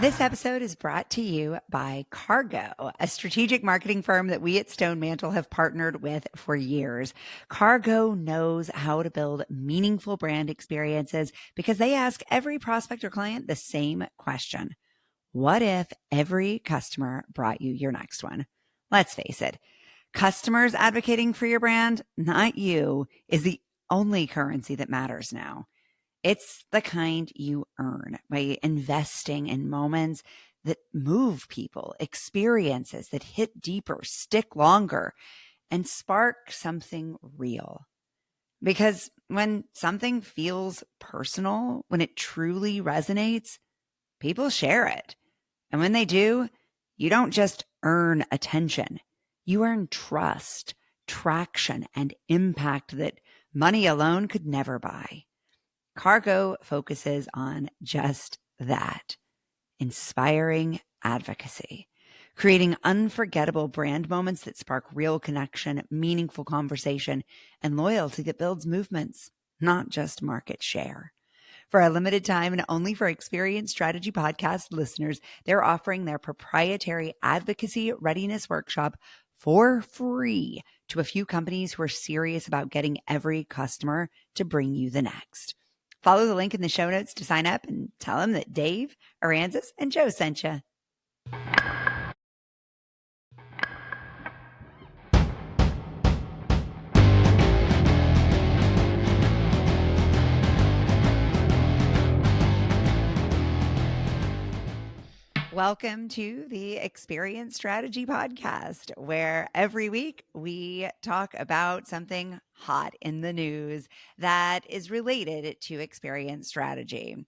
This episode is brought to you by Cargo, a strategic marketing firm that we at Stone Mantle have partnered with for years. Cargo knows how to build meaningful brand experiences because they ask every prospect or client the same question. What if every customer brought you your next one? Let's face it, customers advocating for your brand, not you, is the only currency that matters now. It's the kind you earn by investing in moments that move people, experiences that hit deeper, stick longer, and spark something real. Because when something feels personal, when it truly resonates, people share it. And when they do, you don't just earn attention, you earn trust, traction, and impact that money alone could never buy. Cargo focuses on just that, inspiring advocacy, creating unforgettable brand moments that spark real connection, meaningful conversation, and loyalty that builds movements, not just market share. For a limited time and only for Experienced Strategy Podcast listeners, they're offering their proprietary advocacy readiness workshop for free to a few companies who are serious about getting every customer to bring you the next. Follow the link in the show notes to sign up and tell them that Dave, Aransas, and Joe sent you. Welcome to the Experience Strategy Podcast, where every week we talk about something hot in the news that is related to experience strategy.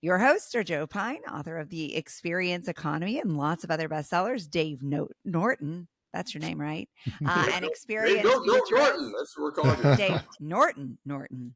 Your hosts are Joe Pine, author of The Experience Economy and lots of other bestsellers, Dave Norton. That's your name, right? And Experience Futurist. Norton, that's what we're calling you. Dave Norton,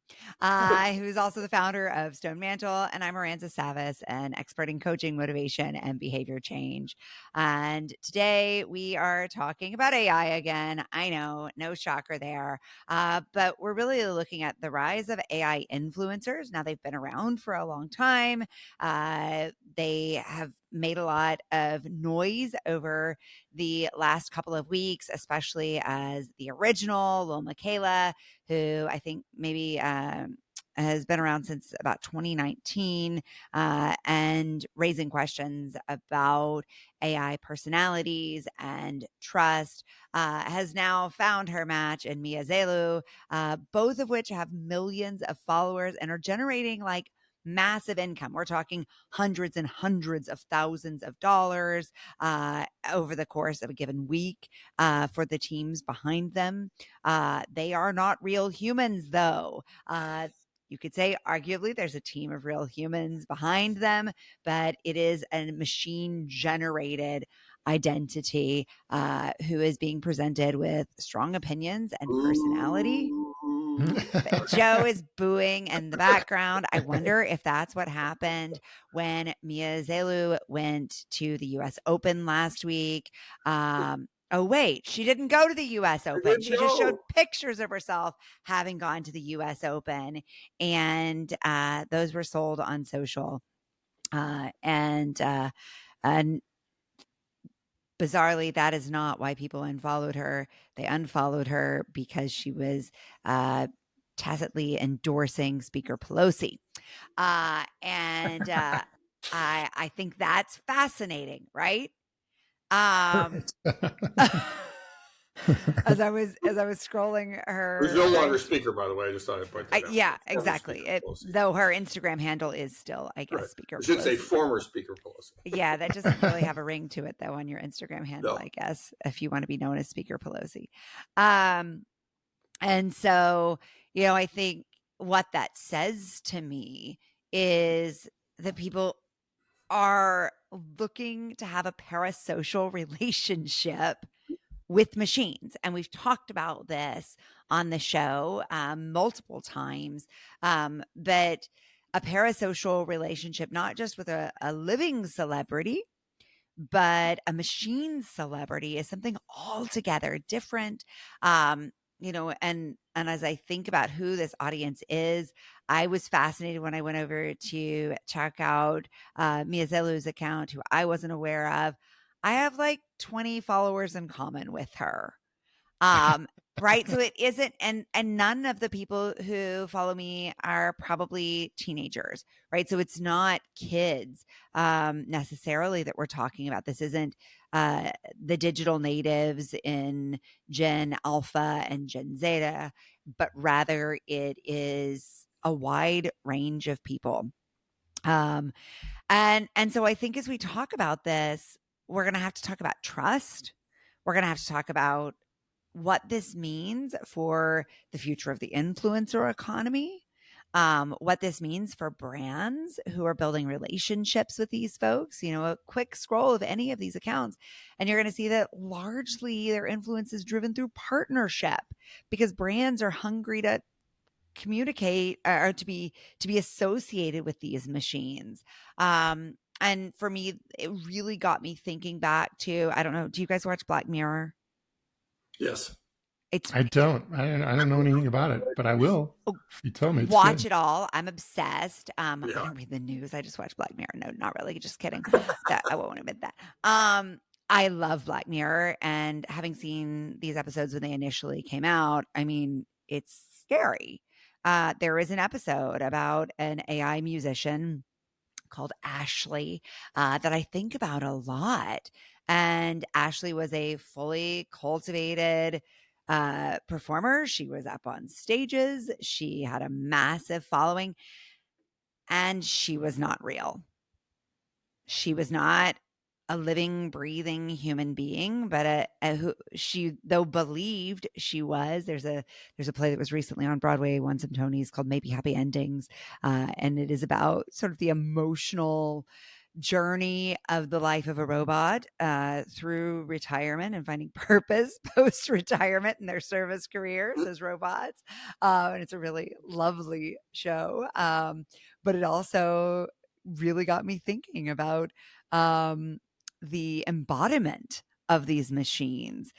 who's also the founder of Stone Mantle. And I'm Aransas Savas, an expert in coaching, motivation, and behavior change. And today we are talking about AI again. I know, no shocker there. But we're really looking at the rise of AI influencers. Now, they've been around for a long time. They have made a lot of noise over the last couple of weeks, especially as the original Lil Miquela, who I think maybe has been around since about 2019 and raising questions about AI personalities and trust, has now found her match in Zelu, both of which have millions of followers and are generating like massive income. We're talking hundreds and hundreds of thousands of dollars over the course of a given week for the teams behind them. They are not real humans, though. You could say, arguably, there's a team of real humans behind them, but it is a machine-generated identity who is being presented with strong opinions and personality. Joe is booing in the background. I wonder if that's what happened when Zelu went to the U.S. Open last week. Oh, wait, she didn't go to the U.S. Open. She just showed pictures of herself having gone to the U.S. Open, and those were sold on social. And bizarrely, that is not why people unfollowed her. They unfollowed her because she was tacitly endorsing Speaker Pelosi. And I think that's fascinating, right? As I was scrolling her, who's no longer speaker, by the way. I just thought I'd point that out. Yeah, exactly. Though her Instagram handle is still, I guess, Speaker Pelosi. I should say former Speaker Pelosi. Yeah, that doesn't really have a ring to it, though, on your Instagram handle, I guess, if you want to be known as Speaker Pelosi. And so, I think what that says to me is that people are looking to have a parasocial relationship with machines. And we've talked about this on the show multiple times, but a parasocial relationship, not just with a living celebrity, but a machine celebrity, is something altogether different. and as I think about who this audience is, I was fascinated when I went over to check out Mia Zelu's account, who I wasn't aware of. I have like 20 followers in common with her. Right. So it isn't, and none of the people who follow me are probably teenagers, right? So it's not kids necessarily that we're talking about. This isn't the digital natives in Gen Alpha and Gen Zeta, but rather it is a wide range of people. And so I think as we talk about this, we're going to have to talk about trust. We're going to have to talk about what this means for the future of the influencer economy, what this means for brands who are building relationships with these folks. A quick scroll of any of these accounts, and you're going to see that largely their influence is driven through partnership because brands are hungry to communicate or to be associated with these machines. And for me, it really got me thinking back to, I don't know, do you guys watch Black Mirror? Yes. It's I don't. I don't know anything about it, but I will. If you tell me, it's watch good. it all. I'm obsessed. I Yeah. don't read the news. I just watch Black Mirror. No, not really. Just kidding. That I won't admit that. I love Black Mirror, and having seen these episodes when they initially came out, I mean, it's scary. There is an episode about an AI musician called Ashley that I think about a lot. And Ashley was a fully cultivated performer. She was up on stages. She had a massive following, and she was not real. She was not a living, breathing human being, but who she though believed she was. There's a play that was recently on Broadway, won some Tonys, called Maybe Happy Endings, and it is about sort of the emotional journey of the life of a robot through retirement and finding purpose post retirement in their service careers as robots. And it's a really lovely show, but it also really got me thinking about the embodiment of these machines,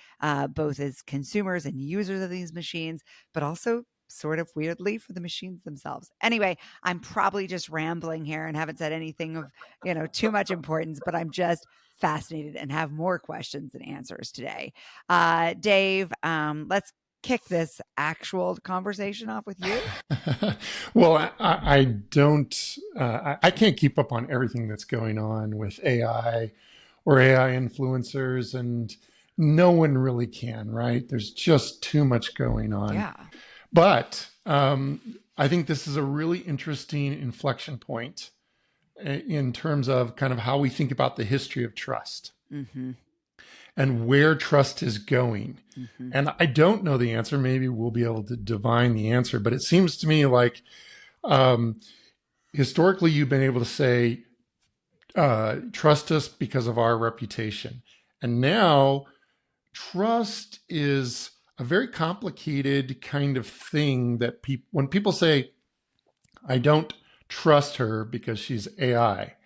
both as consumers and users of these machines, but also sort of weirdly for the machines themselves. Anyway, I'm probably just rambling here and haven't said anything of, too much importance, but I'm just fascinated and have more questions than answers today. Dave, let's kick this actual conversation off with you. Well, I don't, I can't keep up on everything that's going on with AI or AI influencers, and no one really can, right? There's just too much going on. Yeah. But I think this is a really interesting inflection point in terms of kind of how we think about the history of trust. Mm-hmm. And where trust is going. Mm-hmm. And I don't know the answer. Maybe we'll be able to divine the answer, but it seems to me like historically you've been able to say, trust us because of our reputation. And now trust is a very complicated kind of thing that when people say, I don't trust her because she's AI,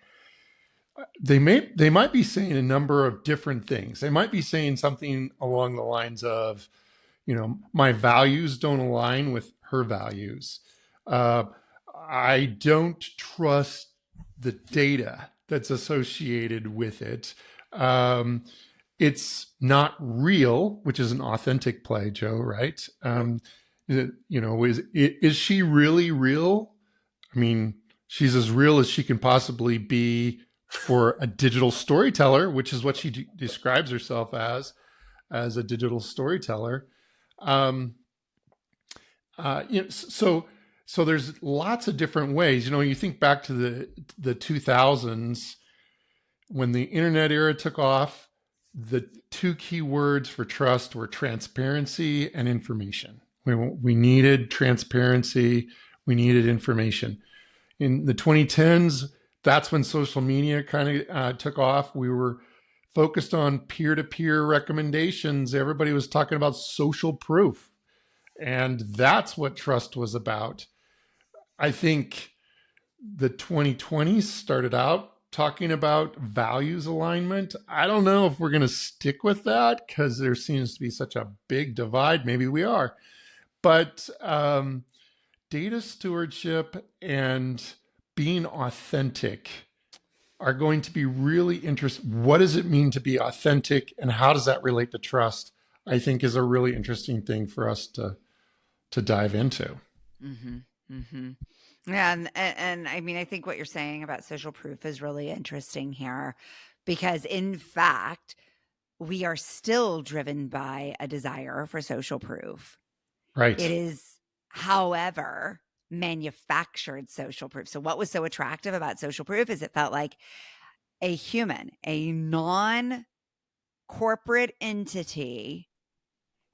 they might be saying a number of different things. They might be saying something along the lines of, my values don't align with her values. I don't trust the data that's associated with it. It's not real, which is an authentic play, Joe, right? Is she really real? I mean, she's as real as she can possibly be for a digital storyteller, which is what she describes herself as a digital storyteller. So there's lots of different ways. You think back to the 2000s when the internet era took off. The two key words for trust were transparency and information. We needed transparency. We needed information. In the 2010s, that's when social media kind of took off. We were focused on peer-to-peer recommendations. Everybody was talking about social proof. And that's what trust was about. I think the 2020s started out talking about values alignment. I don't know if we're going to stick with that because there seems to be such a big divide. Maybe we are. But data stewardship and being authentic are going to be really interesting. What does it mean to be authentic, and how does that relate to trust? I think is a really interesting thing for us to dive into. Mm-hmm. Mm-hmm. Yeah, and I mean, I think what you're saying about social proof is really interesting here, because in fact, we are still driven by a desire for social proof. Right. It is, however, manufactured social proof. So what was so attractive about social proof is it felt like a human, a non-corporate entity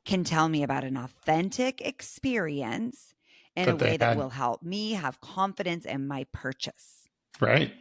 can tell me about an authentic experience in a That they way that will had. help me have confidence in my purchase. Right.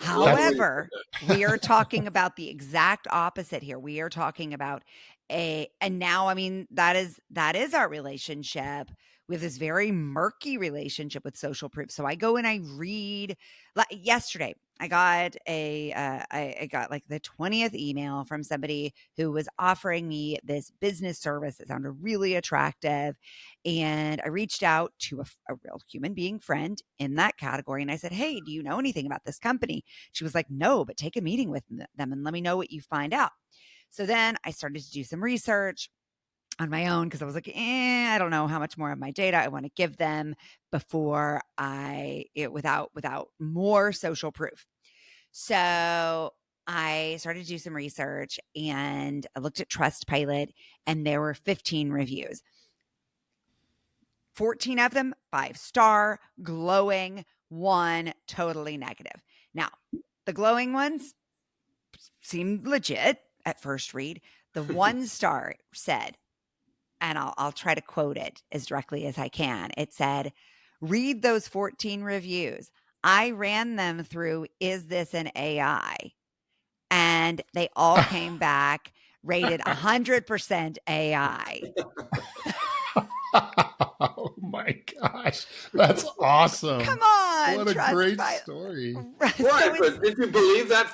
Love the way you However, we are talking about the exact opposite here. We are talking about and now, I mean, that is our relationship. We have this very murky relationship with social proof. So I go and I read. Like yesterday, I got I got like the 20th email from somebody who was offering me this business service that sounded really attractive, and I reached out to a real human being friend in that category, and I said, "Hey, do you know anything about this company?" She was like, "No, but take a meeting with them and let me know what you find out." So then I started to do some research on my own because I was like, I don't know how much more of my data I want to give them before without more social proof. So I started to do some research and I looked at Trustpilot, and there were 15 reviews. 14 of them 5-star, glowing, 1 totally negative. Now, the glowing ones seemed legit at first read. The 1-star said, and I'll try to quote it as directly as I can. It said, "Read those 14 reviews. I ran them through Is This an AI?" And they all came back rated 100% AI. Oh my gosh, that's awesome. Come on, What a great Trustpilot. story. Right, So but did you believe that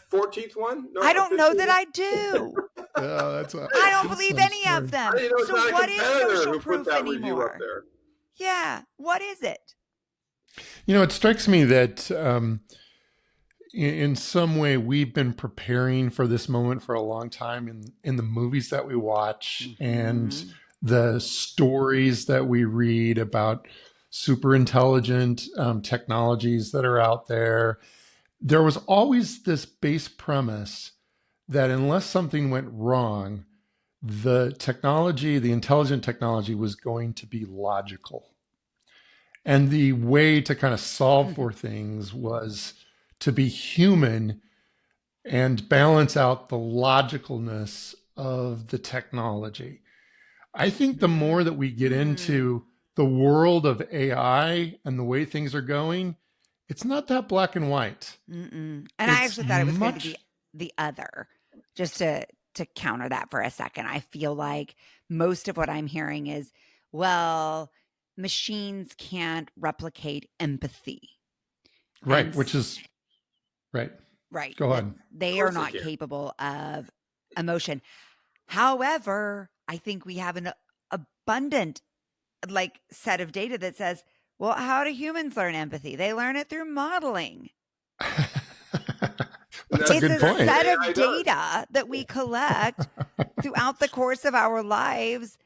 14th one? No, I don't know that 15th? I do. Yeah, that's an I don't believe awesome any of story. them. You know, it's So not a what is competitor social who put proof that review up anymore? there. Yeah, what is it? You know, it strikes me that in some way we've been preparing for this moment for a long time in the movies that we watch and Mm-hmm. the stories that we read about super intelligent technologies that are out there. There was always this base premise that unless something went wrong, the technology, the intelligent technology, was going to be logical. And the way to kind of solve for things was to be human and balance out the logicalness of the technology. I think the more that we get into the world of AI and the way things are going, it's not that black and white. And I It's actually thought it was going to be much. the other. Just to counter that for a second, I feel like most of what I'm hearing is, well, machines can't replicate empathy. Right, And which is right. right, Go that ahead. they are Of course they not can. capable of emotion. However, I think we have an abundant set of data that says, well, how do humans learn empathy? They learn it through modeling. And That's a It's good a exactly point. what set of AI does. data that we collect throughout the course of our lives,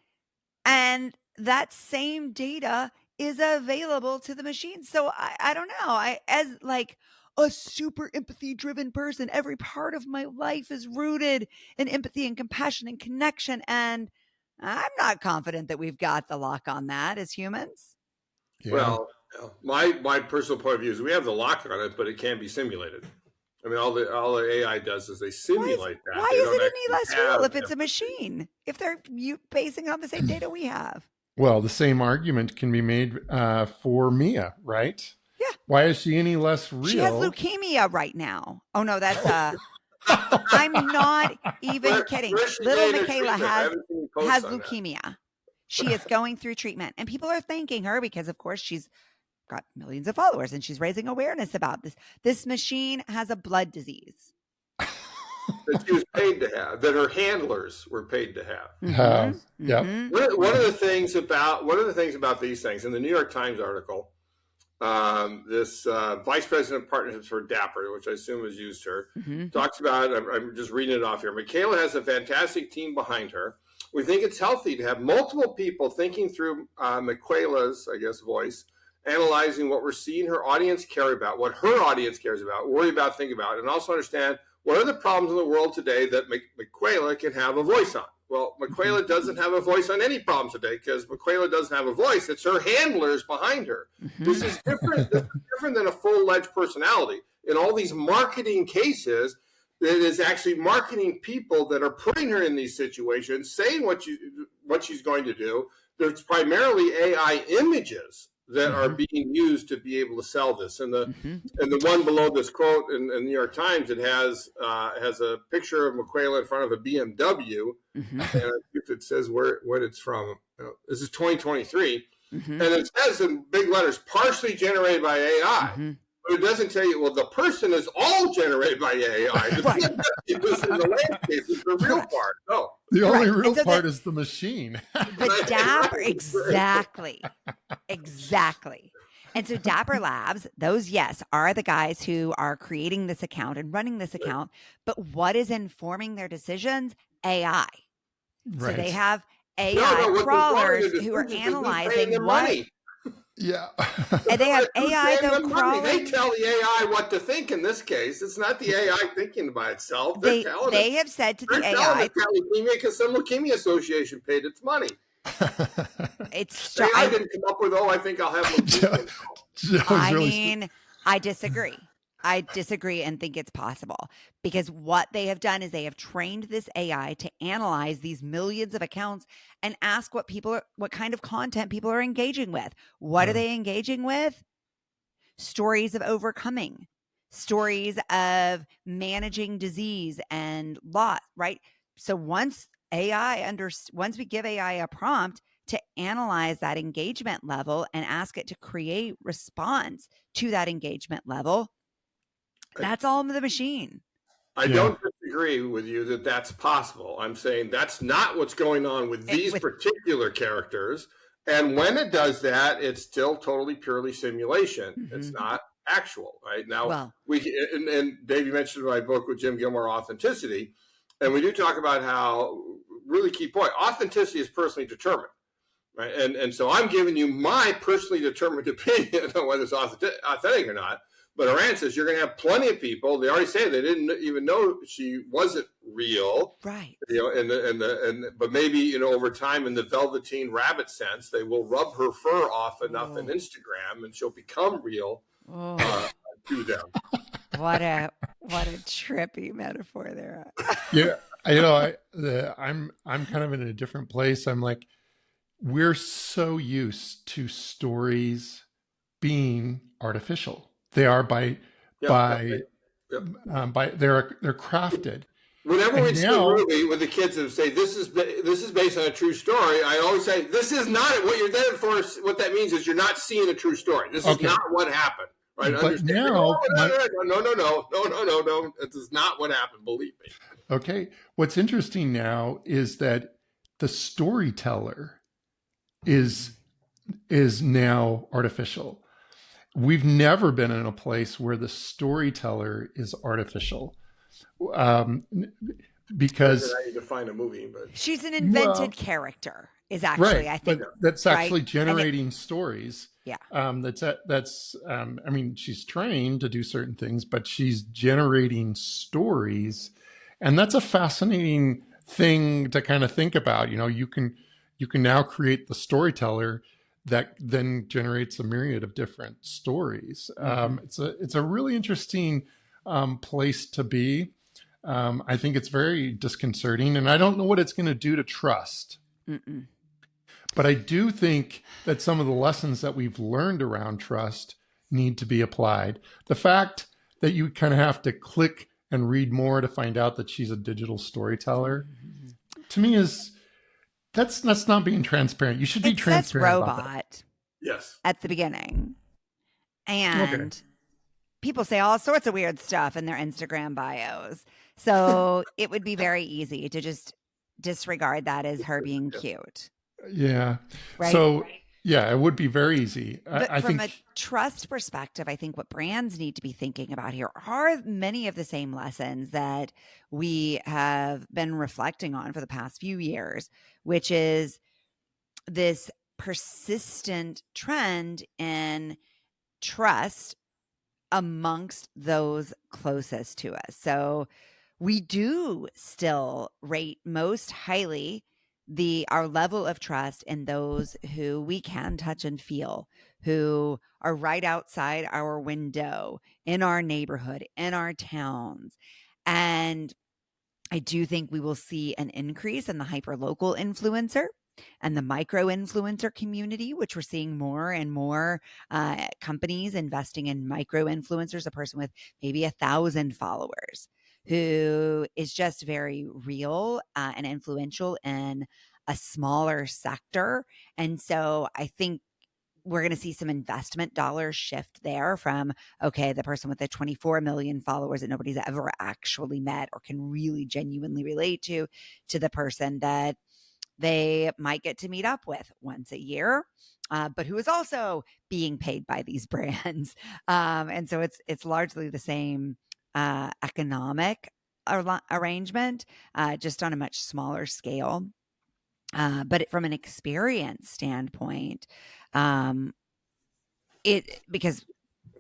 and that same data is available to the machine. So I don't know. I as like a super empathy driven person, every part of my life is rooted in empathy and compassion and connection, and I'm not confident that we've got the lock on that as humans. Yeah. Well, my personal point of view is we have the lock on it, but it can be simulated. I mean, all the AI does is they simulate that. They Why is don't it any actually less real have if it's a empathy. machine? If they're basing it on the same data we have? Well, the same argument can be made for Mia, right? Yeah. Why is she any less She has real? leukemia right now. Oh no, that's I'm not even kidding. Where's she Little getting her Miquela treatment? I haven't seen any posts has on that. leukemia. She is going through treatment, and people are thanking her because of course she's got millions of followers and she's raising awareness about this. This machine has a blood disease that she was paid to have, that her handlers were paid to have. Yeah. One of the things about these things in the New York Times article, this vice president of partnerships for Dapper, which I assume has used her, talks about, I'm just reading it off here. Miquela has a fantastic team behind her. We think it's healthy to have multiple people thinking through Miquela's, I guess, voice, analyzing what we're seeing her audience care about, what her audience cares about, worry about, think about, and also understand what are the problems in the world today that Miquela can have a voice on. Well, Miquela doesn't have a voice on any problems today because Miquela doesn't have a voice. It's her handlers behind her. This is different. This is different than a full-fledged personality. In all these marketing cases, it is actually marketing people that are putting her in these situations, saying what she's going to do. There's primarily AI images that are being used to be able to sell this. And the one below this quote in the New York Times, it has a picture of Miquela in front of a BMW, and I think it says what it's from. This is 2023, and it says in big letters, partially generated by AI. But it doesn't tell you, well, the person is all generated by AI. It was in the landscape is the real part. No. The only real part is the machine. The Dapper, exactly. And so Dapper Labs, those, yes, are the guys who are creating this account and running this account. But what is informing their decisions? AI. Right. So they have AI crawlers who are analyzing what. Money. Yeah. And they have AI though crawling. They tell the AI what to think in this case. It's not the AI thinking by itself. They have said to the AI. Because some leukemia association paid its money. It's AI didn't come up with, I think I'll have leukemia. I disagree. I disagree and think it's possible because what they have done is they have trained this AI to analyze these millions of accounts and ask what kind of content people are engaging with. What are they engaging with? Stories of overcoming, stories of managing disease and loss, right? So once we give AI a prompt to analyze that engagement level and ask it to create response to that engagement level, that's all the machine. I don't disagree with you that that's possible. I'm saying that's not what's going on with these particular characters. And when it does that, it's still totally purely simulation. It's not actual, right? Now, and Dave, you mentioned my book with Jim Gilmore, Authenticity. And we do talk about how, really key point, authenticity is personally determined. Right. And so I'm giving you my personally determined opinion on whether it's authentic or not. But Iran says you're going to have plenty of people. They already say they didn't even know she wasn't real, right? But maybe over time, in the Velveteen Rabbit sense, they will rub her fur off enough on Instagram, and she'll become real to them. What a trippy metaphor there. I'm kind of in a different place. I'm like, we're so used to stories being artificial. They are they're crafted. Whenever we see a movie with the kids that say this is based on a true story, I always say this is not what you're there for. What that means is you're not seeing a true story. This is not what happened, right? But now, no, this is not what happened. Believe me. Okay, what's interesting now is that the storyteller is now artificial. We've never been in a place where the storyteller is artificial, because I need to find a movie, but she's an invented character. Is actually, right, I think, but that's actually generating stories. Yeah, that's. I mean, she's trained to do certain things, but she's generating stories, and that's a fascinating thing to kind of think about. You can now create the storyteller that then generates a myriad of different stories. It's a really interesting place to be. I think it's very disconcerting, and I don't know what it's going to do to trust. But I do think that some of the lessons that we've learned around trust need to be applied. The fact that you kind of have to click and read more to find out that she's a digital storyteller, to me that's not being transparent. You should be transparent. Robot. Yes. At the beginning. And Okay. people say all sorts of weird stuff in their Instagram bios. So it would be very easy to just disregard that as her being cute, Yeah. right? So, yeah, it would be very easy. But I from a think, trust perspective, I think what brands need to be thinking about here are many of the same lessons that we have been reflecting on for the past few years, which is this persistent trend in trust amongst those closest to us. So we do still rate most highly our level of trust in those who we can touch and feel, who are right outside our window, in our neighborhood, in our towns. And I do think we will see an increase in the hyper-local influencer and the micro-influencer community, which we're seeing more and more companies investing in micro-influencers, a person with maybe 1,000 followers who is just very real and influential in a smaller sector. And so I think we're going to see some investment dollars shift there from, okay, the person with the 24 million followers that nobody's ever actually met or can really genuinely relate to the person that they might get to meet up with once a year, but who is also being paid by these brands. And so it's largely the same economic arrangement, just on a much smaller scale. But from an experience standpoint, um, because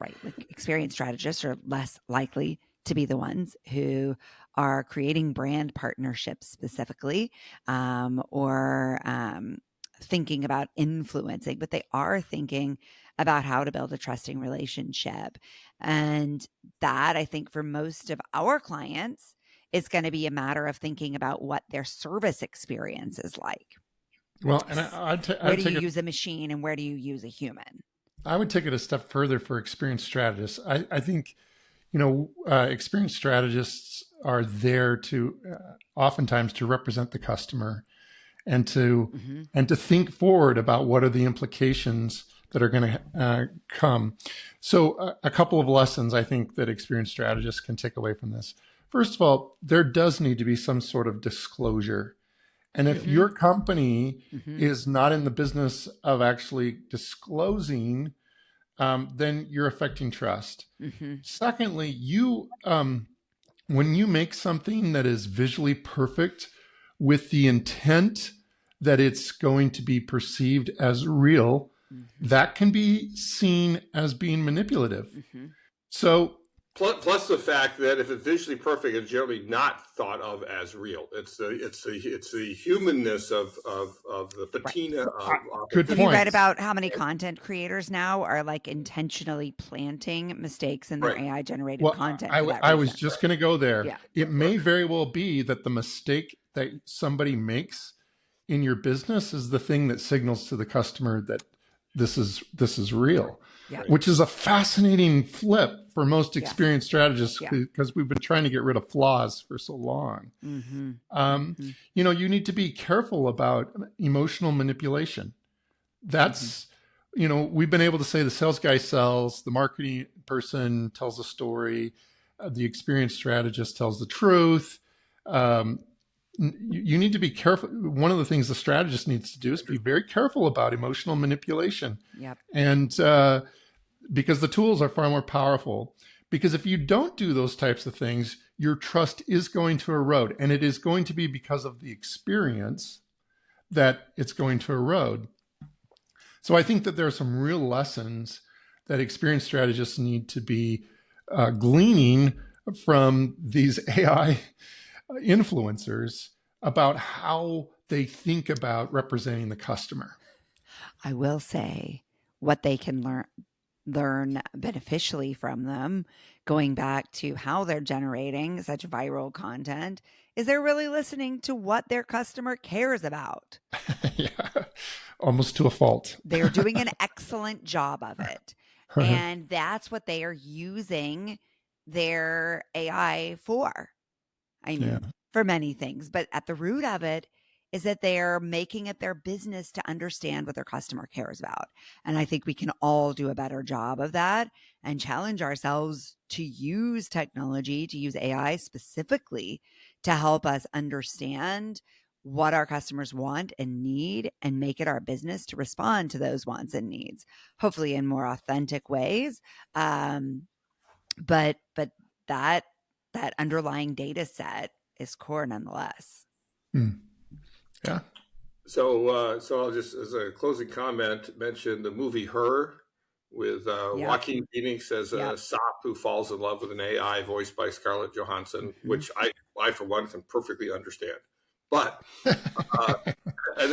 right, like experienced strategists are less likely to be the ones who are creating brand partnerships specifically, or thinking about influencing, but they are thinking about how to build a trusting relationship. And that, I think, for most of our clients, is going to be a matter of thinking about what their service experience is like. well, and Where I'd do you take it. use a machine and where do you use a human? I would take it a step further for experienced strategists. I think, experienced strategists are there to oftentimes to represent the customer and to Mm-hmm. think forward about what are the implications that are going to come. So, a couple of lessons I think that experienced strategists can take away from this. First of all, there does need to be some sort of disclosure. And if Mm-hmm. your company Mm-hmm. is not in the business of actually disclosing, then you're affecting trust. Mm-hmm. Secondly, when you make something that is visually perfect with the intent that it's going to be perceived as real, Mm-hmm. that can be seen as being manipulative. Mm-hmm. So, Plus the fact that if it's visually perfect, it's generally not thought of as real. It's the humanness of the Right. patina of good Have you authenticity. read points. about how many content creators now are like intentionally planting mistakes in their Right. AI generated Well, content for that I was reason? just going to go there. Yeah. It may very well be that the mistake that somebody makes in your business is the thing that signals to the customer that this is real, Yeah. which is a fascinating flip for most Yes. experienced strategists Yeah. because we've been trying to get rid of flaws for so long. Mm-hmm. Um, you need to be careful about emotional manipulation. That's, we've been able to say the sales guy sells, the marketing person tells a story, the experienced strategist tells the truth. You need to be careful. One of the things the strategist needs to do is be very careful about emotional manipulation. Yep. And because the tools are far more powerful. Because if you don't do those types of things, your trust is going to erode. And it is going to be because of the experience that it's going to erode. So I think that there are some real lessons that experienced strategists need to be gleaning from these AI influencers about how they think about representing the customer. I will say what they can learn beneficially from them, going back to how they're generating such viral content, is they're really listening to what their customer cares about. Yeah, almost to a fault. They're doing an excellent job of it. And that's what they are using their AI for. I mean, Yeah. for many things, but at the root of it is that they're making it their business to understand what their customer cares about. And I think we can all do a better job of that and challenge ourselves to use technology, to use AI specifically to help us understand what our customers want and need and make it our business to respond to those wants and needs, hopefully in more authentic ways. But that underlying data set is core nonetheless. Yeah. So I'll just, as a closing comment, mention the movie Her with Joaquin Phoenix as a sop who falls in love with an AI voiced by Scarlett Johansson, which I for one can perfectly understand. But and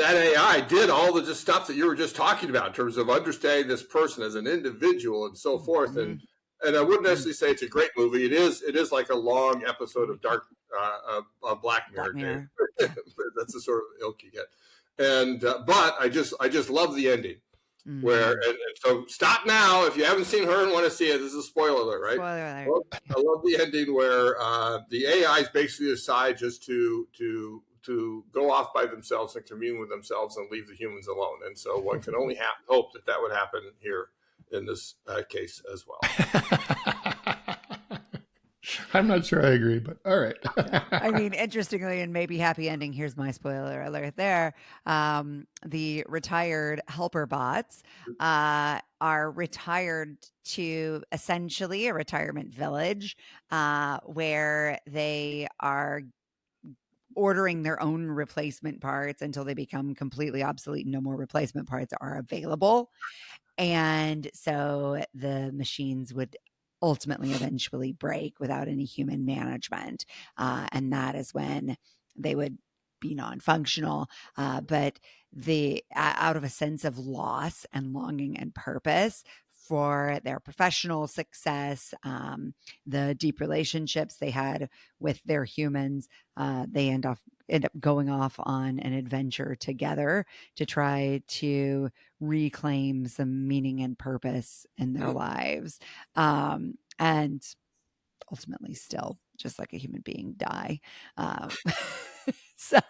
that AI did all the just stuff that you were just talking about in terms of understanding this person as an individual and so forth. And I wouldn't necessarily say it's a great movie. It is like a long episode of Black Mirror. That's the sort of ilk you get. And but I just love the ending. Where and so stop now if you haven't seen Her and want to see it. This is a spoiler alert, right? Spoiler alert. Well, I love the ending where the AI is basically decide just to go off by themselves and commune with themselves and leave the humans alone. And so one can only hope that would happen here in this case as well. I'm not sure I agree, but all right. I mean, interestingly, and maybe happy ending, here's my spoiler alert there. The retired helper bots are retired to essentially a retirement village where they are ordering their own replacement parts until they become completely obsolete. No more replacement parts are available. And so the machines would ultimately eventually break without any human management. And that is when they would be non-functional. But out of a sense of loss and longing and purpose for their professional success, the deep relationships they had with their humans, they end up going off on an adventure together to try to reclaim some meaning and purpose in their lives. And ultimately still, just like a human being, die. So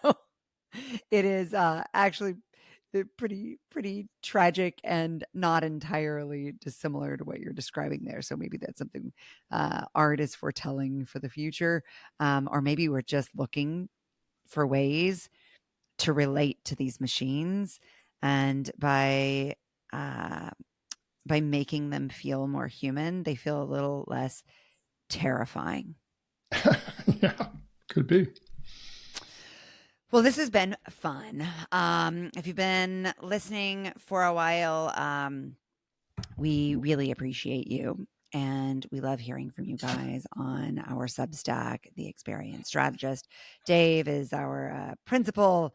it is actually pretty tragic and not entirely dissimilar to what you're describing there. So maybe that's something art is foretelling for the future. Or maybe we're just looking for ways to relate to these machines, and by making them feel more human, they feel a little less terrifying. Yeah, could be. Well, this has been fun. If you've been listening for a while, we really appreciate you. And we love hearing from you guys on our Substack, The Experienced Strategist. Dave is our principal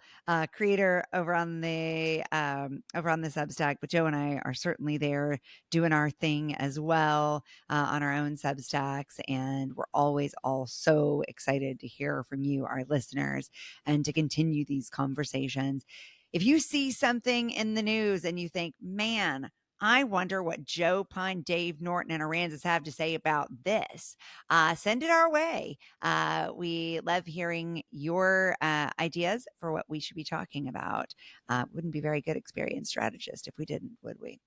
creator over on the Substack, but Joe and I are certainly there doing our thing as well on our own Substacks. And we're always all so excited to hear from you, our listeners, and to continue these conversations. If you see something in the news and you think, man, I wonder what Joe Pine, Dave Norton, and Aransas have to say about this. Send it our way. We love hearing your ideas for what we should be talking about. Wouldn't be very good experienced strategist if we didn't, would we?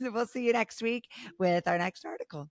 We'll see you next week with our next article.